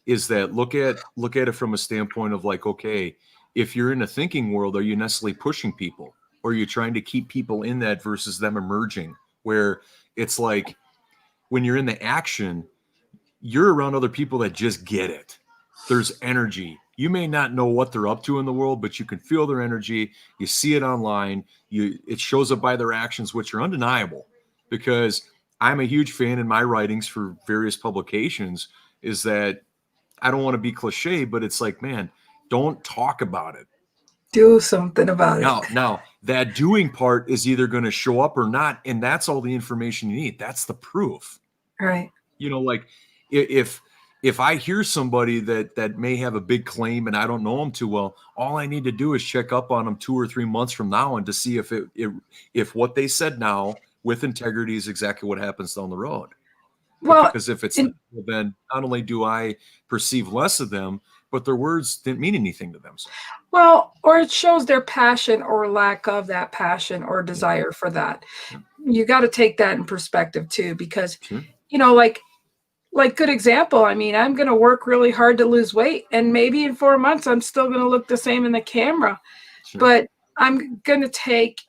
is that look at it from a standpoint of like, okay, if you're in a thinking world, are you necessarily pushing people, or are you trying to keep people in that versus them emerging? Where it's like, when you're in the action, you're around other people that just get it. There's energy. You may not know what they're up to in the world, but you can feel their energy. You see it online. It shows up by their actions, which are undeniable. Because I'm a huge fan in my writings for various publications, is that I don't want to be cliche, but it's like, man, don't talk about it. Do something about it. Now that doing part is either going to show up or not, and that's all the information you need. That's the proof. Right. Like if I hear somebody that may have a big claim and I don't know them too well, all I need to do is check up on them 2 or 3 months from now and to see if what they said now with integrity is exactly what happens down the road. Well, Because if it's not, then not only do I perceive less of them, but their words didn't mean anything to them. So. Well, or it shows their passion or lack of that passion or desire for that. Yeah. You got to take that in perspective too, because, Sure. like good example. I mean, I'm going to work really hard to lose weight, and maybe in 4 months, I'm still going to look the same in the camera, Sure. but I'm going to take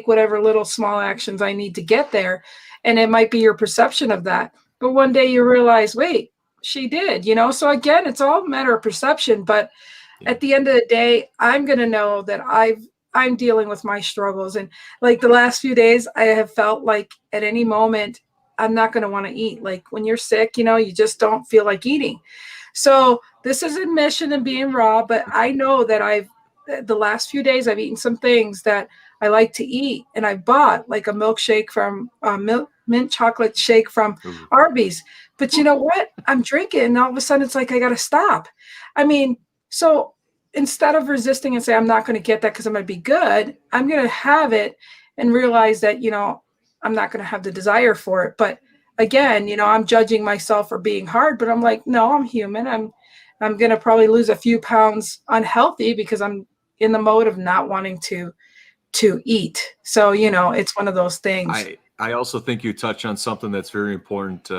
whatever little small actions I need to get there. And it might be your perception of that, but one day you realize, wait, she did, so again, it's all a matter of perception. But at the end of the day, I'm going to know that I'm dealing with my struggles. And like the last few days, I have felt like at any moment, I'm not going to want to eat. Like when you're sick, you just don't feel like eating. So this is admission and being raw, but I know that the last few days, I've eaten some things that I like to eat. And I bought like a milkshake from mint chocolate shake from Arby's. But you know what? I'm drinking, and all of a sudden it's like, I got to stop. I mean, so instead of resisting and say, I'm not going to get that because I'm going to be good, I'm going to have it and realize that, I'm not going to have the desire for it. But again, I'm judging myself for being hard, but I'm like, no, I'm human. I'm going to probably lose a few pounds unhealthy because I'm in the mode of not wanting to eat. So, it's one of those things. I also think you touch on something that's very important.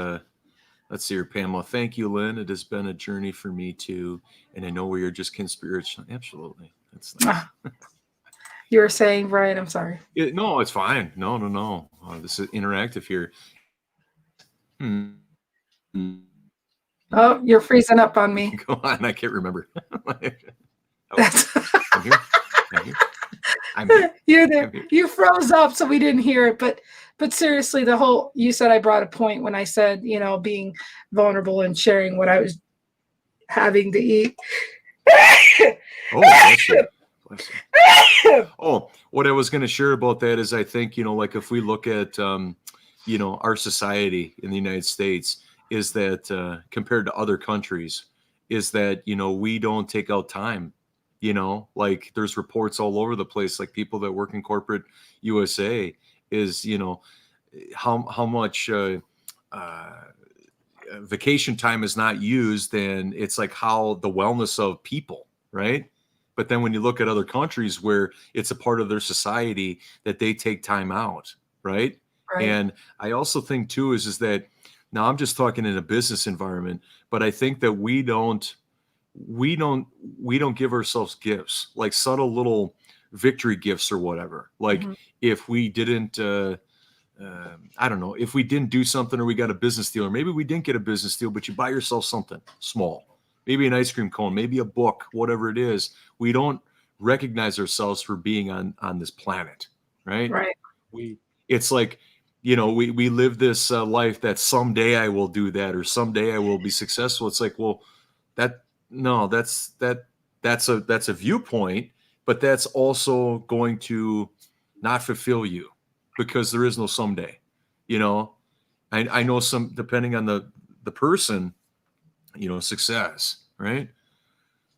Let's see here, Pamela. Thank you, Lynn. It has been a journey for me too. And I know we are just spiritual. Absolutely. That's nice. You were saying, Brian, I'm sorry. No, it's fine. No. This is interactive here. Oh, you're freezing up on me. Go on. I can't remember. I'm here. You froze up, so we didn't hear it. But seriously, you said I brought a point when I said, being vulnerable and sharing what I was having to eat. Oh, bless you. Oh, what I was going to share about that is I think, like if we look at, our society in the United States, is that compared to other countries, is that, we don't take out time, like there's reports all over the place, like people that work in corporate USA is, how much vacation time is not used, and it's like how the wellness of people, right? But then when you look at other countries where it's a part of their society that they take time out, right? And I also think too is that, now I'm just talking in a business environment, but I think that we don't give ourselves gifts, like subtle little victory gifts or whatever. Like if we didn't I don't know, if we didn't do something or we got a business deal, or maybe we didn't get a business deal, but you buy yourself something small, maybe an ice cream cone, maybe a book, whatever it is. We don't recognize ourselves for being on this planet, right? Right. It's like, we live this life that someday I will do that, or someday I will be successful. It's like, well, that no, that's a viewpoint, but that's also going to not fulfill you, because there is no someday. I know, some, depending on the person, success, right?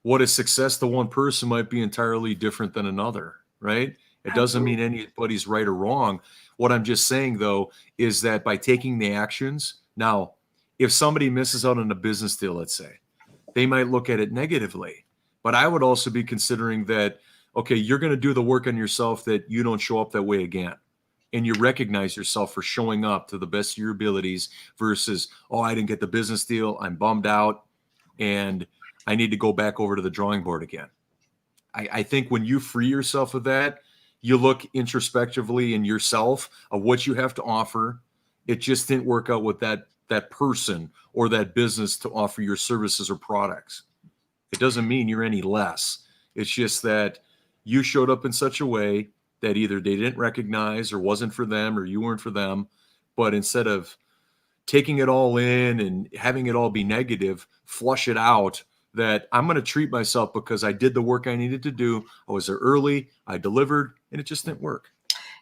What is success to one person might be entirely different than another, right? It doesn't Absolutely. mean anybody's right or wrong. What I'm just saying, though, is that by taking the actions, now, if somebody misses out on a business deal, let's say, they might look at it negatively. But I would also be considering that, okay, you're going to do the work on yourself that you don't show up that way again. And you recognize yourself for showing up to the best of your abilities versus, oh, I didn't get the business deal, I'm bummed out, and I need to go back over to the drawing board again. I think when you free yourself of that, you look introspectively in yourself of what you have to offer. It just didn't work out with that person or that business to offer your services or products. It doesn't mean you're any less. It's just that you showed up in such a way that either they didn't recognize or wasn't for them, or you weren't for them. But instead of taking it all in and having it all be negative, flush it out, that I'm going to treat myself because I did the work I needed to do. I was there early, I delivered, and it just didn't work.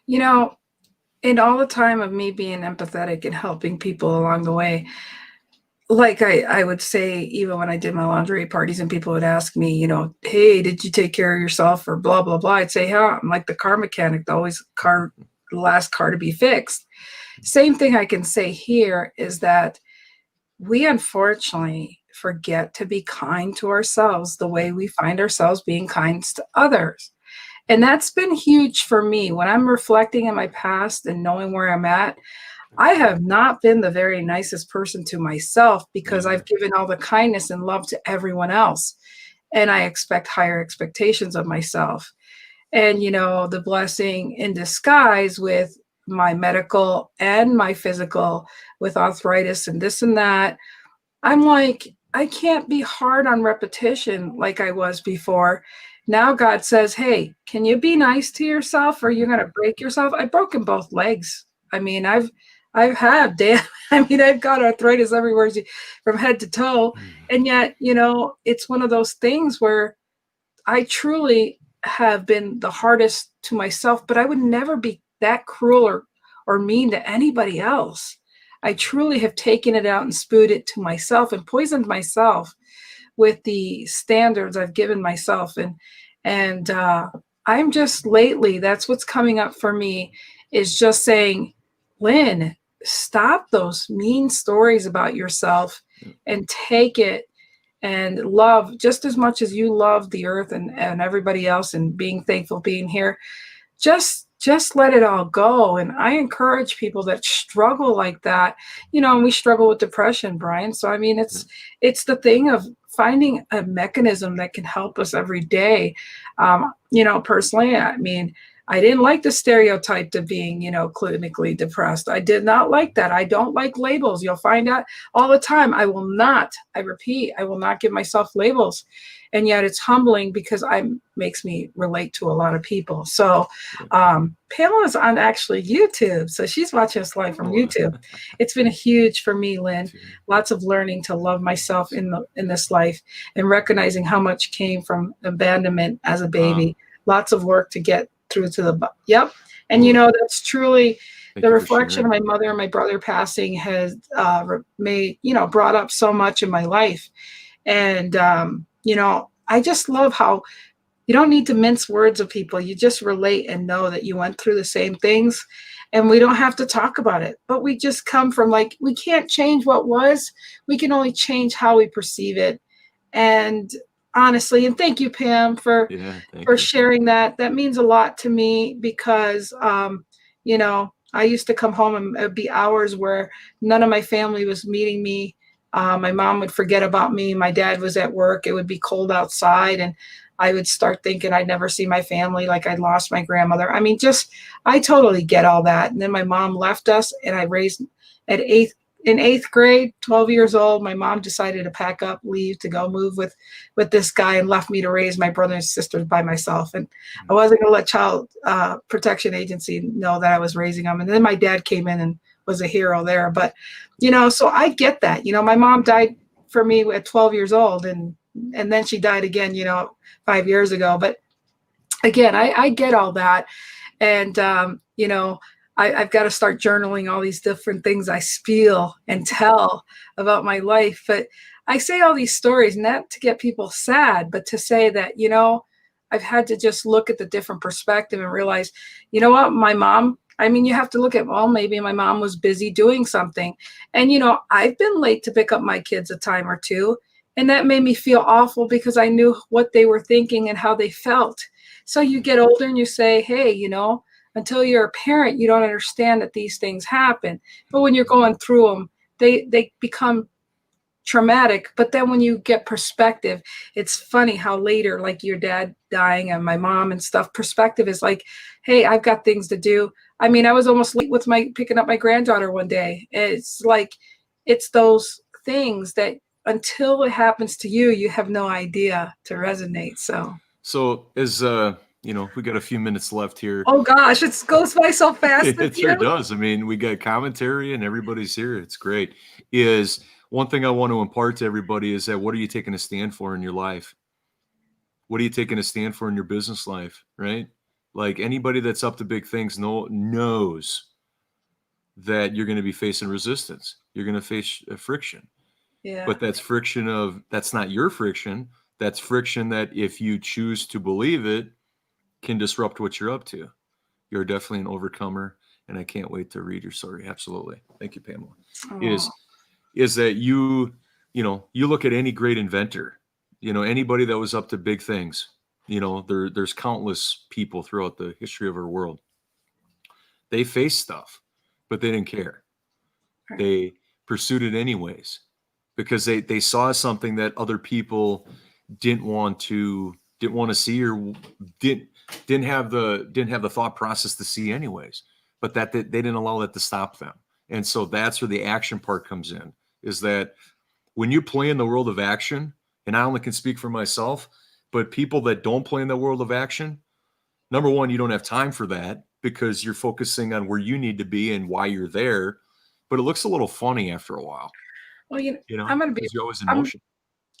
In all the time of me being empathetic and helping people along the way, like I would say, even when I did my laundry parties and people would ask me, hey, did you take care of yourself, or blah, blah, blah. I'd say, yeah, I'm like the car mechanic, the last car to be fixed. Same thing I can say here is that we unfortunately forget to be kind to ourselves the way we find ourselves being kind to others. And that's been huge for me when I'm reflecting in my past and knowing where I'm at. I have not been the very nicest person to myself because I've given all the kindness and love to everyone else. And I expect higher expectations of myself. And, the blessing in disguise with my medical and my physical, with arthritis and this and that, I'm like, I can't be hard on repetition like I was before. Now God says, hey, can you be nice to yourself or you're going to break yourself? I've broken both legs. I mean, I've got arthritis everywhere from head to toe. And yet, it's one of those things where I truly have been the hardest to myself, but I would never be that cruel or mean to anybody else. I truly have taken it out and spewed it to myself and poisoned myself with the standards I've given myself. And I'm just lately, that's what's coming up for me, is just saying, Lynn, stop those mean stories about yourself and take it and love just as much as you love the earth and everybody else, and being thankful being here. Just let it all go. And I encourage people that struggle like that, and we struggle with depression, Brian. So, I mean, it's the thing of finding a mechanism that can help us every day. Personally, I mean, I didn't like the stereotype of being, clinically depressed. I did not like that. I don't like labels. You'll find out all the time. I will not give myself labels. And yet it's humbling because makes me relate to a lot of people. So Pamela's on actually YouTube. So she's watching us live from YouTube. It's been huge for me, Lynn. Lots of learning to love myself in this life and recognizing how much came from abandonment as a baby. Lots of work to get through to yep. And that's truly the reflection of my mother and my brother passing has brought up so much in my life. And I just love how you don't need to mince words with people. You just relate and know that you went through the same things, and we don't have to talk about it, but we just come from we can't change what was, we can only change how we perceive it. And honestly, and thank you, Pam, for sharing that. That means a lot to me because, I used to come home and it'd be hours where none of my family was meeting me. My mom would forget about me. My dad was at work. It would be cold outside. And I would start thinking I'd never see my family, like I'd lost my grandmother. I mean, just, I totally get all that. And then my mom left us, and I raised at in eighth grade, 12 years old, my mom decided to pack up, leave to go move with this guy, and left me to raise my brother and sisters by myself. And I wasn't going to let child protection agency know that I was raising them. And then my dad came in and was a hero there. But, so I get that. My mom died for me at 12 years old, and then she died again, 5 years ago. But again, I get all that. And, I've got to start journaling all these different things I feel and tell about my life. But I say all these stories not to get people sad, but to say that, I've had to just look at the different perspective and realize, what, my mom, you have to look at, well, maybe my mom was busy doing something. And, I've been late to pick up my kids a time or two. And that made me feel awful because I knew what they were thinking and how they felt. So you get older and you say, hey, until you're a parent, you don't understand that these things happen. But when you're going through them, they become traumatic. But then when you get perspective, it's funny how later, like your dad dying and my mom and stuff, perspective is like, hey, I've got things to do. I was almost late with picking up my granddaughter one day. It's like, it's those things that until it happens to you, you have no idea to resonate. So as we got a few minutes left here. Oh gosh, it goes by so fast. It sure does. We got commentary and everybody's here. It's great. Is one thing I want to impart to everybody is that what are you taking a stand for in your life? What are you taking a stand for in your business life, right? Like anybody that's up to big things knows that you're going to be facing resistance. You're going to face friction. Yeah. But that's that's not your friction. That's friction that if you choose to believe it, can disrupt what you're up to. You're definitely an overcomer, and I can't wait to read your story. Absolutely. Thank you, Pamela. Is that you look at any great inventor, anybody that was up to big things, there's countless people throughout the history of our world. They faced stuff, but they didn't care. Right. They pursued it anyways because they saw something that other people didn't want to see or didn't have the thought process to see anyways, but that they didn't allow that to stop them. And so that's where the action part comes in, is that when you play in the world of action, and I only can speak for myself, but people that don't play in the world of action, number one, you don't have time for that because you're focusing on where you need to be and why you're there, but it looks a little funny after a while. Well, I'm going to be, you're always in motion.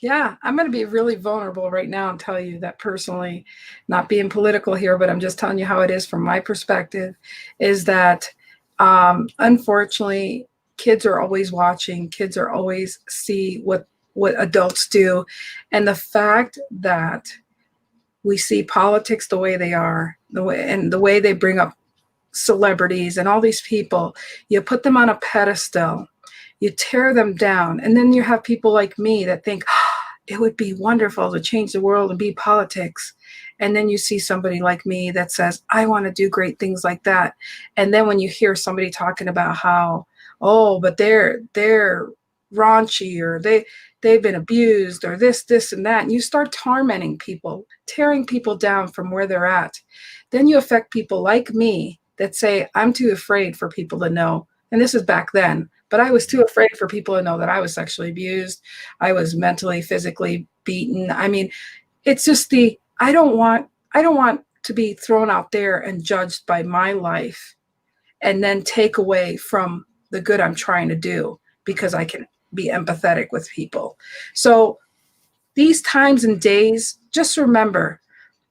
Yeah, I'm going to be really vulnerable right now and tell you that personally, not being political here, but I'm just telling you how it is from my perspective, is that unfortunately, kids are always watching. Kids are always see what adults do. And the fact that we see politics the way they are, the way they bring up celebrities and all these people, you put them on a pedestal, you tear them down. And then you have people like me that think, it would be wonderful to change the world and be politics. And then you see somebody like me that says, I want to do great things like that. And then when you hear somebody talking about how, but they're raunchy, or they've been abused, or this and that, and you start tormenting people, tearing people down from where they're at, then you affect people like me that say, I'm too afraid for people to know. And this is back then. But I was too afraid for people to know that I was sexually abused. I was mentally, physically beaten. It's just I don't want to be thrown out there and judged by my life and then take away from the good I'm trying to do because I can be empathetic with people. So these times and days, just remember,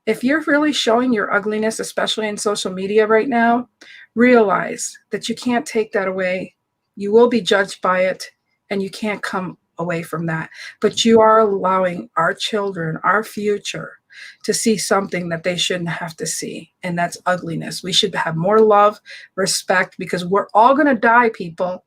if you're really showing your ugliness, especially in social media right now, realize that you can't take that away. You will be judged by it, and you can't come away from that. But you are allowing our children, our future, to see something that they shouldn't have to see, and that's ugliness. We should have more love, respect, because we're all going to die, people,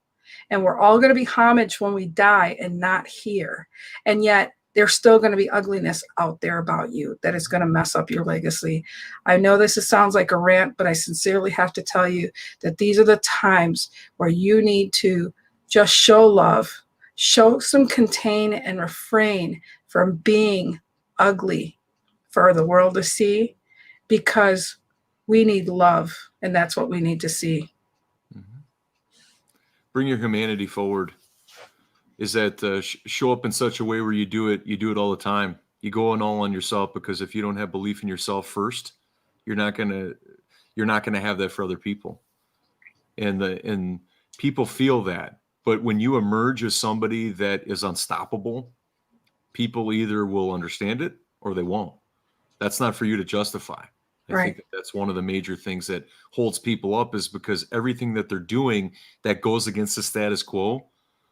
and we're all going to be homaged when we die and not here. And yet, there's still going to be ugliness out there about you that is going to mess up your legacy. I know this sounds like a rant, but I sincerely have to tell you that these are the times where you need to just show love, show some contain, and refrain from being ugly for the world to see, because we need love, and that's what we need to see. Mm-hmm. Bring your humanity forward. Is that show up in such a way where you do it all the time. You go in all on yourself, because if you don't have belief in yourself first, you're not gonna have that for other people. And people feel that. But when you emerge as somebody that is unstoppable, people either will understand it or they won't. That's not for you to justify. I think that's one of the major things that holds people up, is because everything that they're doing that goes against the status quo,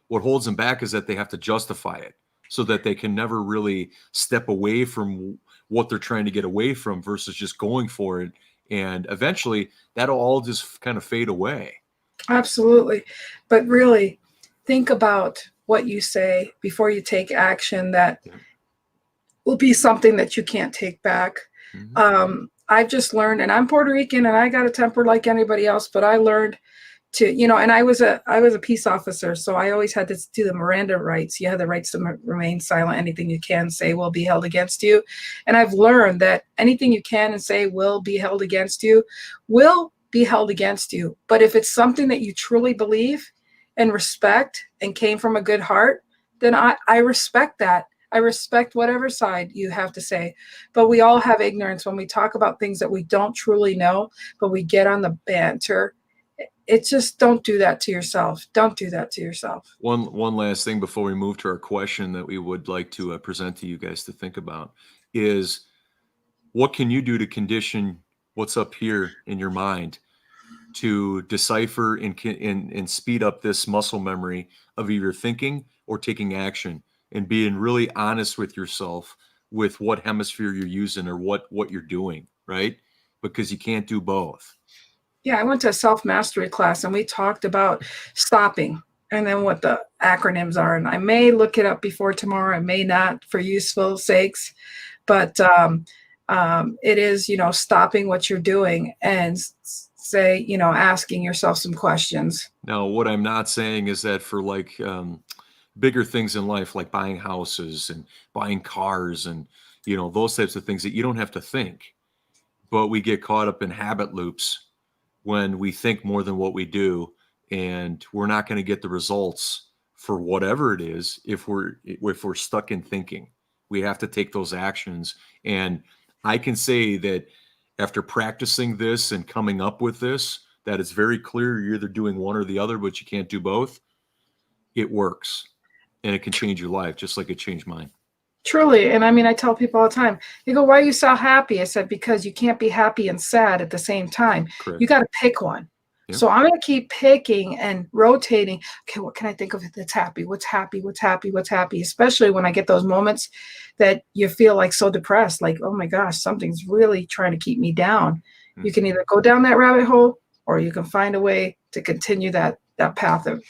what holds them back is that they have to justify it, so that they can never really step away from what they're trying to get away from versus just going for it. And eventually that'll all just kind of fade away. Absolutely. But really think about what you say before you take action that will be something that you can't take back. Mm-hmm. I've just learned, and I'm Puerto Rican and I got a temper like anybody else, but I learned to, and I was a peace officer. So I always had to do the Miranda rights. You have the rights to remain silent. Anything you can say will be held against you. And I've learned that anything you can and say will be held against you. But if it's something that you truly believe and respect and came from a good heart, then I respect that. I respect whatever side you have to say. But we all have ignorance when we talk about things that we don't truly know, but we get on the banter. It's just, don't do that to yourself. Don't do that to yourself. One last thing before we move to our question that we would like to present to you guys to think about is, what can you do to condition what's up here in your mind to decipher and speed up this muscle memory of either thinking or taking action, and being really honest with yourself with what hemisphere you're using or what you're doing, right? Because you can't do both. Yeah, I went to a self-mastery class and we talked about stopping and then what the acronyms are. And I may look it up before tomorrow. I may not, for useful sakes, but it is, stopping what you're doing and say, asking yourself some questions. Now, what I'm not saying is that for bigger things in life, like buying houses and buying cars and, those types of things, that you don't have to think, but we get caught up in habit loops when we think more than what we do, and we're not going to get the results for whatever it is if we're stuck in thinking. We have to take those actions. And I can say that after practicing this and coming up with this, that it's very clear you're either doing one or the other, but you can't do both. It works, and it can change your life just like it changed mine. Truly. And I mean, I tell people all the time, they go, why are you so happy? I said, because you can't be happy and sad at the same time. Correct. You got to pick one. Yep. So I'm going to keep picking and rotating. Okay, what can I think of that's happy? What's happy? What's happy? What's happy? Especially when I get those moments that you feel like so depressed, like, oh my gosh, something's really trying to keep me down. Mm-hmm. You can either go down that rabbit hole, or you can find a way to continue that path of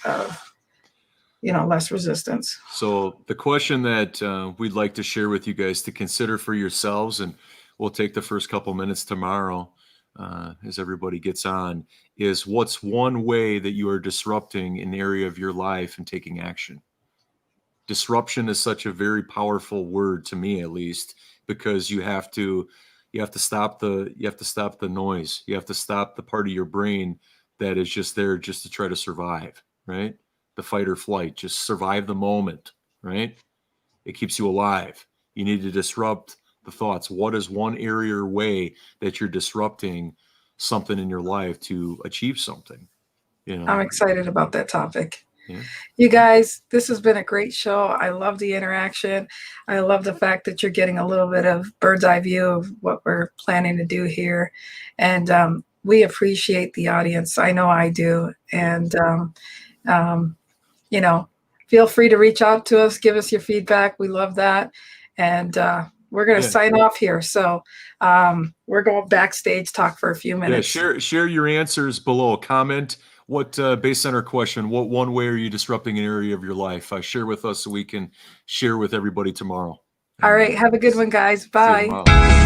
less resistance. So the question that we'd like to share with you guys to consider for yourselves, and we'll take the first couple minutes tomorrow as everybody gets on, is what's one way that you are disrupting an area of your life and taking action? Disruption is such a very powerful word, to me at least, because you have to stop the noise. You have to stop the part of your brain that is just there just to try to survive, right? The fight or flight, just survive the moment, right? It keeps you alive. You need to disrupt the thoughts. What is one area or way that you're disrupting something in your life to achieve something? I'm excited about that topic. Yeah. You guys, this has been a great show. I love the interaction. I love the fact that you're getting a little bit of bird's eye view of what we're planning to do here. And we appreciate the audience. I know I do. And, feel free to reach out to us, give us your feedback. We love that. And we're going to sign off here. So we're going backstage talk for a few minutes. Yeah, share your answers below. Comment what, based on our question, what one way are you disrupting an area of your life? Share with us so we can share with everybody tomorrow. All right. Have a good one, guys. Bye.